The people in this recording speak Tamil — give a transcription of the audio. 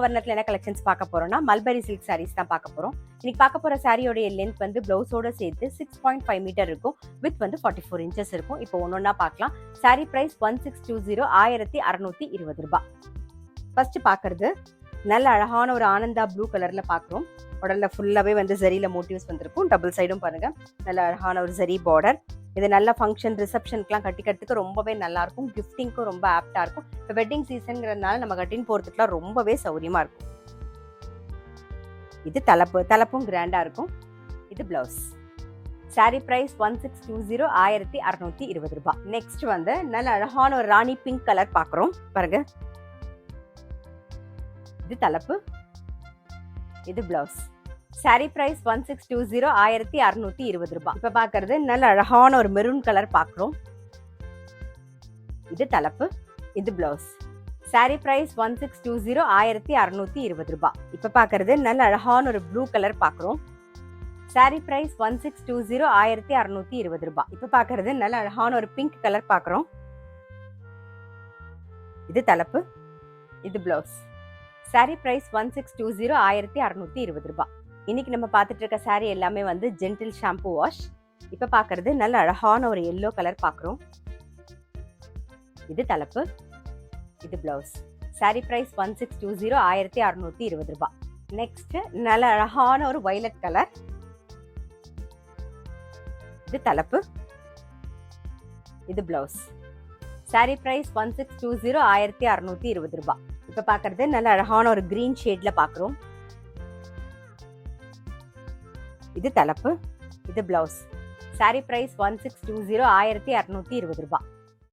வர்ணத்துல என்ன கலெக்ஷன்ஸ் பார்க்க போறோம்னா மல்பரி சில்க் சாரீஸ் தான் பார்க்க போறோம். இன்னைக்கு பார்க்க போற சாரியோட லென்த் வந்து பிளவுஸோட சேர்த்து 6.5 மீட்டர் இருக்கும். வித் வந்து 44 இன்ச்சஸ் இருக்கும். இப்போ ஒன்னொன்னா பார்க்கலாம். சாரி பிரைஸ் 1620 1620 ரூபாய். ஃபர்ஸ்ட் பார்க்கறது நல்ல அழகான ஒரு ஆனந்தா ப்ளூ கலர்ல பார்க்குறோம். உடல்ல ஃபுல்லாவே வந்து ஜரியில மோட்டிவ்ஸ் வந்திருக்கும். டபுள் சைடும் பாருங்க, நல்ல அழகான ஒரு ஜரி பார்டர். இது நல்ல ஃபங்க்ஷன் ரிசப்ஷனுக்குலாம் கட்டிக்கிறதுக்கு ரொம்பவே நல்லா இருக்கும். கிஃப்டிங்க்கும் ரொம்ப ஆப்டா இருக்கும். இப்போ வெட்டிங் சீசன்ங்கிறதுனால நம்ம கட்டின்னு போறதுக்குலாம் ரொம்பவே சௌரியமா இருக்கும். இது தலைப்பும் கிராண்டா இருக்கும். இது பிளவுஸ். சாரி பிரைஸ் 1620 1620 ரூபாய். நெக்ஸ்ட் வந்து நல்ல அழகான ஒரு ராணி பிங்க் கலர் பார்க்குறோம் பாருங்க. இது தலைப்பு, இது பிளவுஸ். சாரி பிரைஸ் 1620 1620 ரூபாய். இப்ப பாக்குறது நல்ல அழகான ஒரு மெரூன் கலர் பாக்குறோம். இது தலைப்பு, இது பிளவுஸ். சாரி பிரைஸ் 1620 1620 ரூபாய். இப்ப பாக்குறது நல்ல அழகான ஒரு ப்ளூ கலர் பாக்குறோம். சாரி பிரைஸ் 1620 1620 ரூபாய். இப்ப பாக்குறது நல்ல அழகான ஒரு பிங்க் கலர் பாக்குறோம். இது தலைப்பு, இது பிளவுஸ். சாரி பிரைஸ் 1620 1620 ரூபாய். இன்னைக்கு நம்ம பார்த்துட்டு இருக்க சாரி எல்லாமே வந்து ஜென்டில் ஷாம்பு வாஷ். இப்ப பாக்குறது நல்ல அழகான ஒரு எல்லோ கலர் பாக்குறோம். இது தலைப்பு, இது பிளவுஸ். சாரி பிரைஸ் 1620 1620 ரூபாய். நெக்ஸ்ட் நல்ல அழகான ஒரு வயலட் கலர். இது தலைப்பு, இது பிளவுஸ். சாரி பிரைஸ் 1620 1620 ரூபாய். இப்ப பாக்குறது நல்ல அழகான ஒரு கிரீன் ஷேட்ல பாக்குறோம். இது தலைப்பு, இது பிளவுஸ். சாரி பிரைஸ் 1620 1620 ரூபாய்.